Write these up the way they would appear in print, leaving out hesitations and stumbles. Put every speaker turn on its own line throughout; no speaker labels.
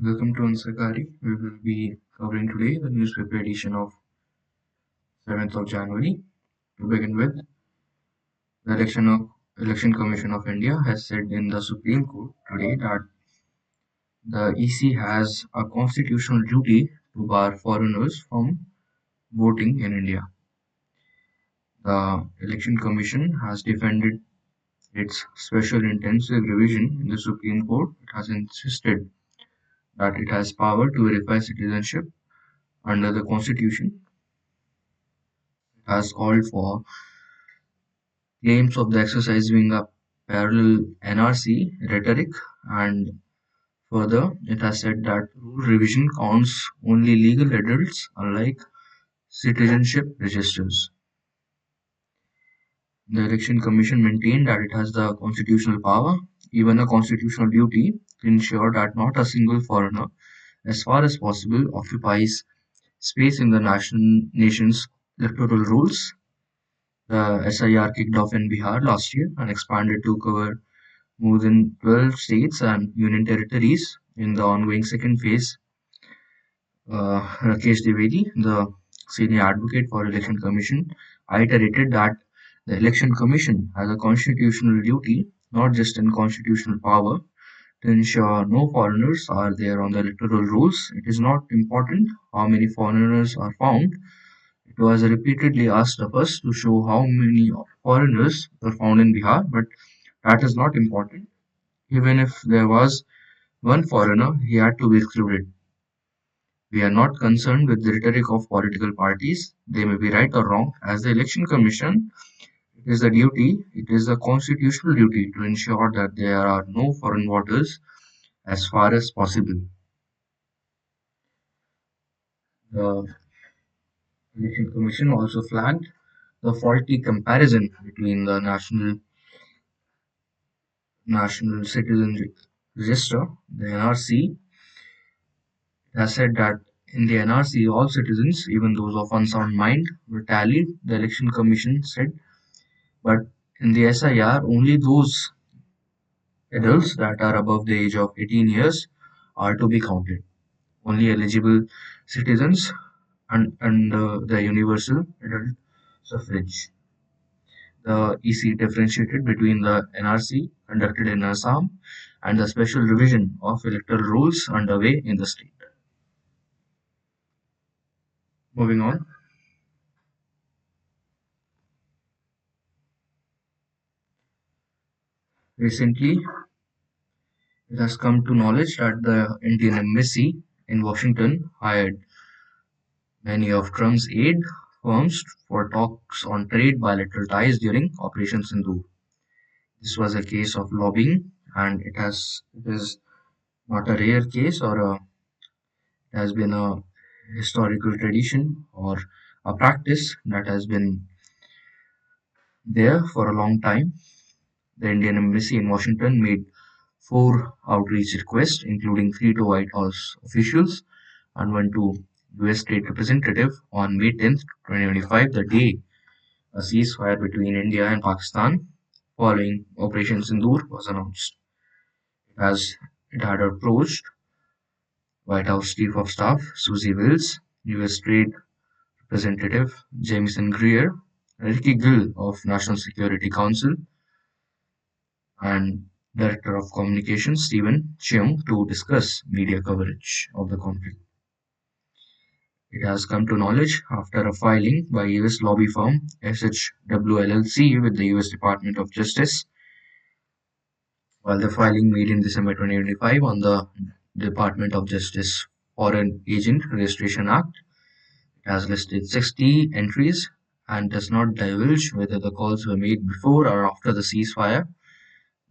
Welcome to Ansakari. We will be covering today the newspaper edition of 7th of January. To begin with, the Election Commission of India has said in the Supreme Court today that the EC has a constitutional duty to bar foreigners from voting in India. The Election Commission has defended its special intensive revision in the Supreme Court. It has insisted that it has power to verify citizenship under the Constitution. It has called for claims of the exercise being a parallel NRC rhetoric, and further, it has said that rule revision counts only legal adults, unlike citizenship registers. The Election Commission maintained that it has the constitutional power, even a constitutional duty, to ensure that not a single foreigner, as far as possible, occupies space in the nation's electoral rules. The SIR kicked off in Bihar last year and expanded to cover more than 12 states and union territories in the ongoing second phase. Rakesh Dwivedi, the senior advocate for Election Commission, iterated that the Election Commission has a constitutional duty, not just in constitutional power, to ensure no foreigners are there on the electoral rolls. It is not important how many foreigners are found. It was repeatedly asked of us to show how many foreigners were found in Bihar, but that is not important. Even if there was one foreigner, he had to be excluded. We are not concerned with the rhetoric of political parties. They may be right or wrong. As the Election Commission, it is a constitutional duty to ensure that there are no foreign voters as far as possible. The Election Commission also flagged the faulty comparison between the National Citizen Register, the NRC, has said that in the NRC, all citizens, even those of unsound mind, were tallied, the Election Commission said, but in the SIR, only those adults that are above the age of 18 years are to be counted. Only eligible citizens under the universal adult suffrage. The EC differentiated between the NRC conducted in Assam and the special revision of electoral rules underway in the state. Moving on. Recently, it has come to knowledge that the Indian Embassy in Washington hired many of Trump's aid firms for talks on trade bilateral ties during Operation Sindoor. This was a case of lobbying, and it is not a rare case or it has been a historical tradition or a practice that has been there for a long time. The Indian Embassy in Washington made four outreach requests, including three to White House officials and one to US State Representative on May 10th, 2025, the day a ceasefire between India and Pakistan following Operation Sindoor was announced. As it had approached White House Chief of Staff Susie Wills, US Trade Representative Jamieson Greer, Ricky Gill of National Security Council, and Director of Communications Stephen Cheung to discuss media coverage of the conflict. It has come to knowledge after a filing by US lobby firm SHW LLC with the US Department of Justice. While the filing made in December 2025 on the Department of Justice Foreign Agent Registration Act, it has listed 60 entries and does not divulge whether the calls were made before or after the ceasefire.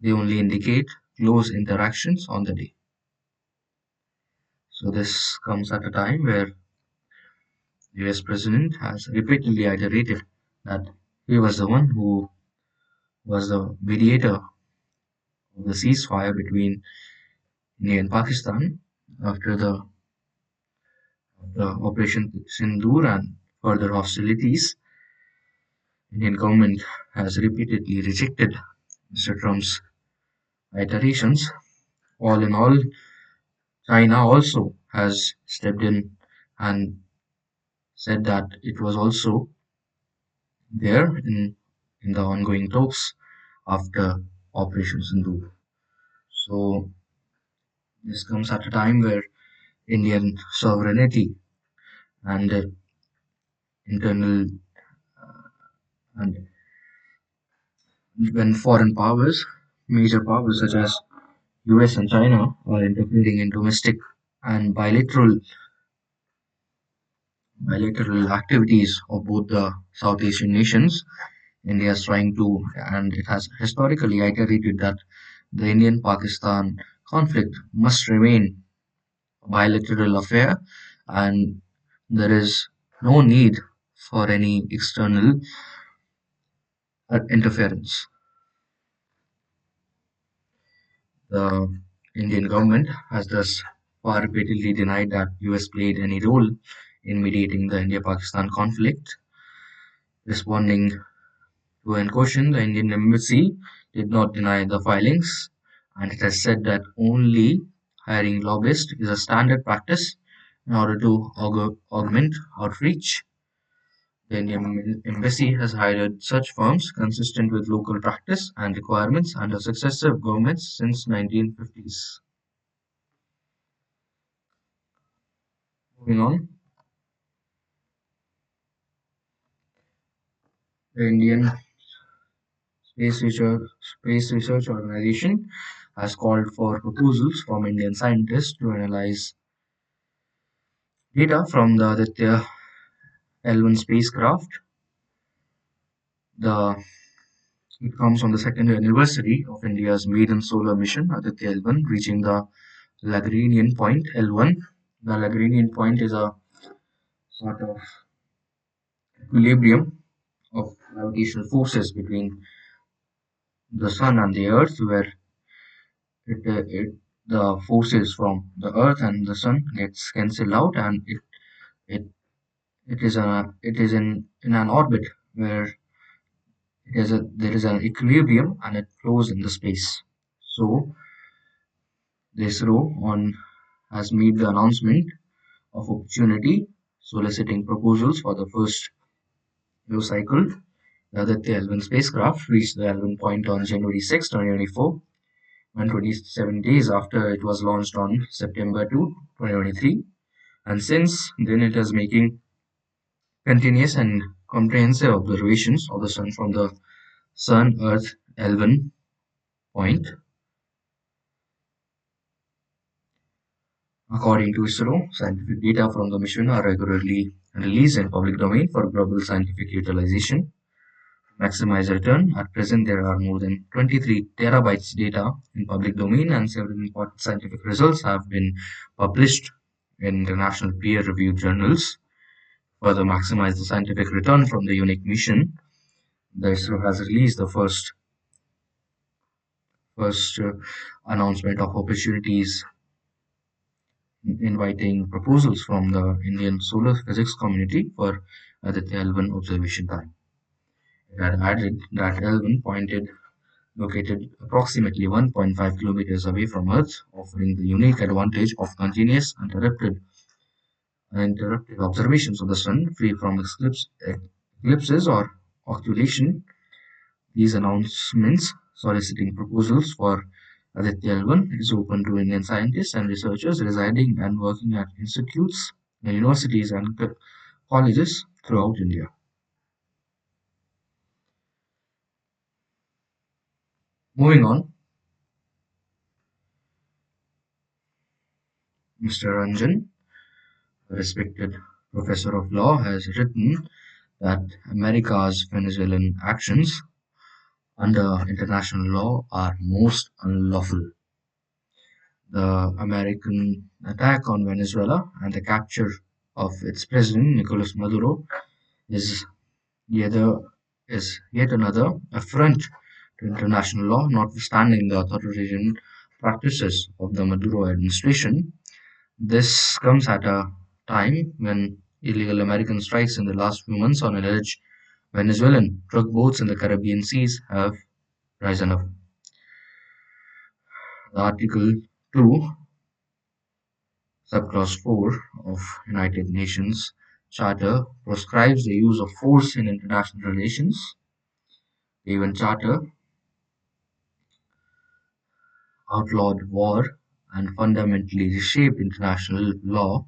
They only indicate close interactions on the day. So this comes at a time where the US President has repeatedly iterated that he was the one who was the mediator of the ceasefire between India and Pakistan after the Operation Sindoor and further hostilities. Indian government has repeatedly rejected Mr. Trump's iterations. All in all, China also has stepped in and said that it was also there in the ongoing talks after Operation Sindoor. So this comes at a time where Indian sovereignty and internal and when foreign powers, major powers such as US and China are interfering in domestic and bilateral activities of both the South Asian nations. India is trying to, and it has historically iterated that the Indian Pakistan conflict must remain a bilateral affair and there is no need for any external interference. The Indian government has thus far repeatedly denied that US played any role in mediating the India-Pakistan conflict. Responding to an question, the Indian embassy did not deny the filings, and it has said that only hiring lobbyists is a standard practice in order to augment outreach. The Indian embassy has hired such firms consistent with local practice and requirements under successive governments since 1950s. Moving on, the Indian Space Research Organization has called for proposals from Indian scientists to analyze data from the Aditya L1 spacecraft. The It comes on the second anniversary of India's maiden solar mission, Aditya L1, reaching the Lagrangian point L1. The Lagrangian point is a sort of equilibrium of gravitational forces between the sun and the earth, where the forces from the earth and the sun gets cancelled out, and it it is in an orbit where there is an equilibrium and it flows in the space. So the ISRO on has made the announcement of opportunity soliciting proposals for the first Euro cycle. The Aditya L1 spacecraft reached the L1 point on January 6, 2024, and 27 days after it was launched on September 2, 2023. And since then, it is making continuous and comprehensive observations of the Sun from the Sun-Earth L1 point. According to ISRO, scientific data from the mission are regularly released in public domain for global scientific utilization. Maximize return. At present, there are more than 23 terabytes data in public domain, and several important scientific results have been published in international peer-reviewed journals. Further maximize the scientific return from the unique mission, the ISRO has released the first announcement of opportunities inviting proposals from the Indian solar physics community for the L1 observation time. It had added that L1 pointed located approximately 1.5 kilometers away from Earth, offering the unique advantage of continuous uninterrupted observations of the Sun, free from eclipses or occultation. These announcements soliciting proposals for Aditya L1 is open to Indian scientists and researchers residing and working at institutes, universities, and colleges throughout India. Moving on, Mr. Ranjan, a respected professor of law, has written that America's Venezuelan actions under international law are most unlawful. The American attack on Venezuela and the capture of its president Nicolas Maduro is yet, a, is yet another affront to international law, notwithstanding the authoritarian practices of the Maduro administration. This comes at a time when illegal American strikes in the last few months on alleged Venezuelan drug boats in the Caribbean seas have risen up. The Article 2 Subclause 4 of United Nations Charter prescribes the use of force in international relations. The UN Charter outlawed war and fundamentally reshaped international law,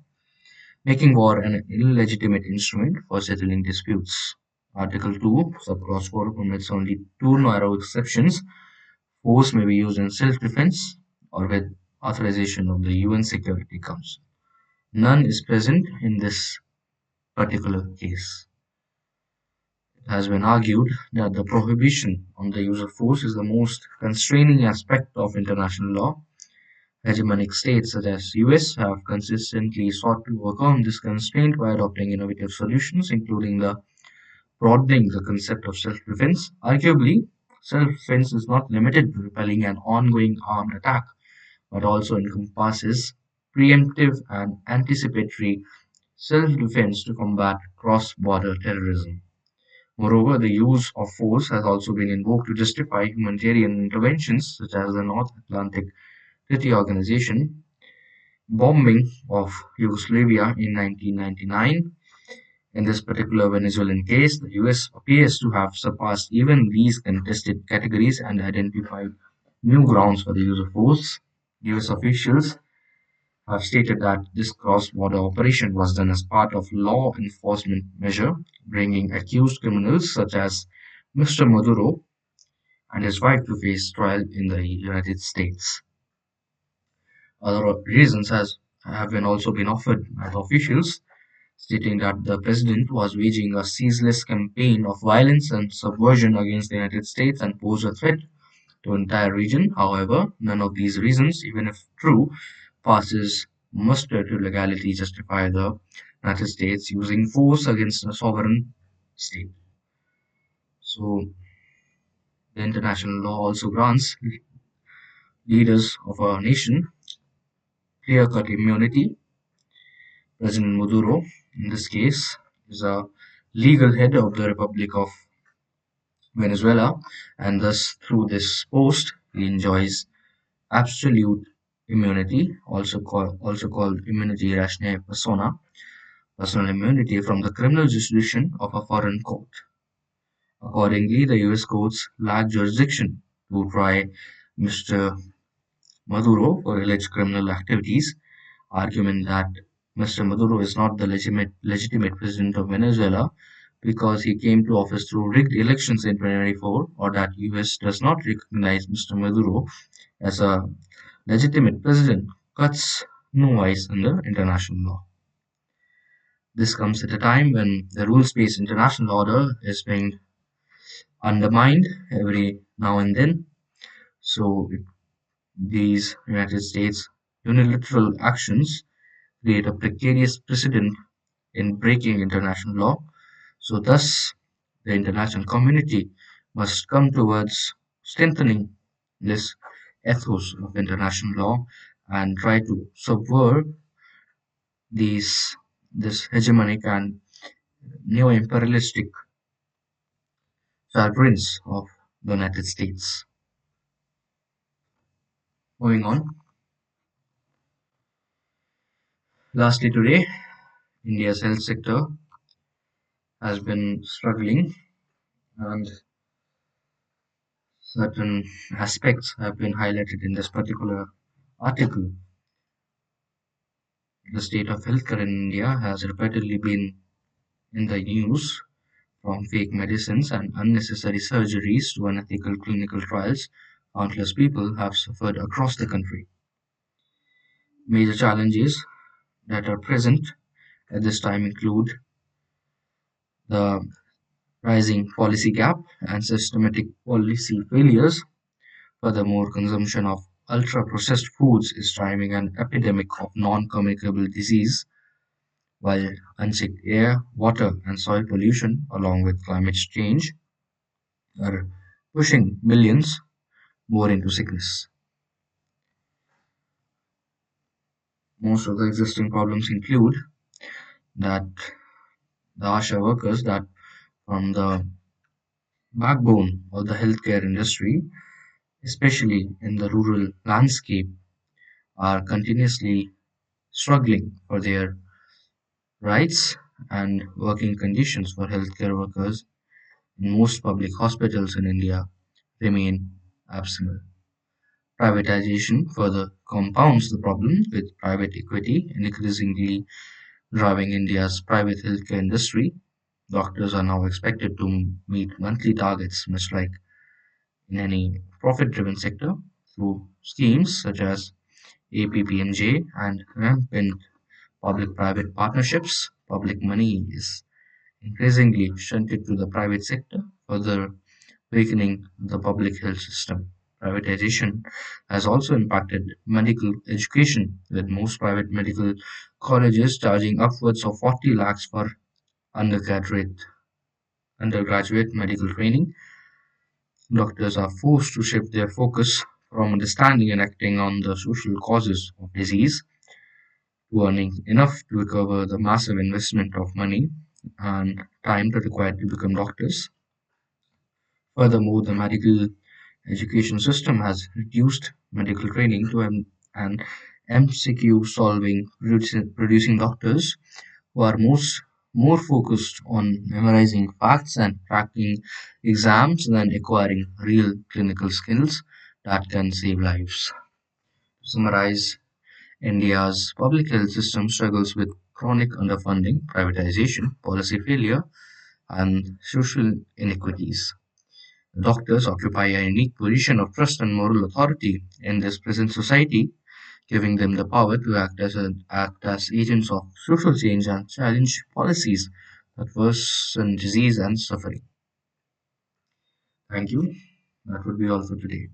making war an illegitimate instrument for settling disputes. Article 2, subclause 4 permits only two narrow exceptions. Force may be used in self-defense or with authorization of the UN Security Council. None is present in this particular case. It has been argued that the prohibition on the use of force is the most constraining aspect of international law. Hegemonic states such as US have consistently sought to overcome this constraint by adopting innovative solutions, including the broadening the concept of self-defense. Arguably, self-defense is not limited to repelling an ongoing armed attack, but also encompasses preemptive and anticipatory self-defense to combat cross-border terrorism. Moreover, the use of force has also been invoked to justify humanitarian interventions such as the North Atlantic Treaty Organization bombing of Yugoslavia in 1999. In this particular Venezuelan case, the US appears to have surpassed even these contested categories and identified new grounds for the use of force. US officials have stated that this cross-border operation was done as part of law enforcement measure, bringing accused criminals such as Mr. Maduro and his wife to face trial in the United States. Other reasons have been also been offered by the officials, stating that the president was waging a ceaseless campaign of violence and subversion against the United States and posed a threat to the entire region. However, none of these reasons, even if true, passes muster to legality justify the United States using force against a sovereign state. So, the international law also grants leaders of a nation clear-cut immunity. President Maduro, in this case, is a legal head of the Republic of Venezuela, and thus through this post he enjoys absolute immunity, also called immunity ratione persona, personal immunity from the criminal jurisdiction of a foreign court. Accordingly, the US courts lack jurisdiction to try Mr. Maduro for alleged criminal activities, argument that Mr. Maduro is not the legitimate president of Venezuela because he came to office through rigged elections in 2024, or that US does not recognize Mr. Maduro as a legitimate president cuts no ice under international law. This comes at a time when the rules-based international order is being undermined every now and then. So these United States unilateral actions create a precarious precedent in breaking international law. So thus the international community must come towards strengthening this ethos of international law and try to subvert these this hegemonic and neo-imperialistic sovereigns of the United States. Moving on, lastly today, India's health sector has been struggling and certain aspects have been highlighted in this particular article. The state of healthcare in India has repeatedly been in the news, from fake medicines and unnecessary surgeries to unethical clinical trials. Countless people have suffered across the country. Major challenges that are present at this time include the rising policy gap and systematic policy failures. Furthermore, consumption of ultra-processed foods is driving an epidemic of non-communicable disease, while unchecked air, water, and soil pollution, along with climate change, are pushing millions more into sickness. Most of the existing problems include that the ASHA workers that from the backbone of the healthcare industry, especially in the rural landscape, are continuously struggling for their rights and working conditions for healthcare workers in most public hospitals in India remain abysmal. Privatization further compounds the problem, with private equity increasingly driving India's private healthcare industry. Doctors are now expected to meet monthly targets, much like in any profit driven sector, through schemes such as APPMJ and rampant public private partnerships. Public money is increasingly shunted to the private sector, further weakening the public health system. Privatization has also impacted medical education, with most private medical colleges charging upwards of 40 lakhs for undergraduate undergraduate medical training. Doctors are forced to shift their focus from understanding and acting on the social causes of disease to earning enough to recover the massive investment of money and time required to become doctors. Furthermore, the medical education system has reduced medical training to an MCQ solving, producing doctors who are more focused on memorizing facts and cracking exams than acquiring real clinical skills that can save lives. To summarize, India's public health system struggles with chronic underfunding, privatization, policy failure, and social inequities. Doctors occupy a unique position of trust and moral authority in this present society, giving them the power to act as agents of social change and challenge policies that worsen disease and suffering. Thank you. That would be all for today.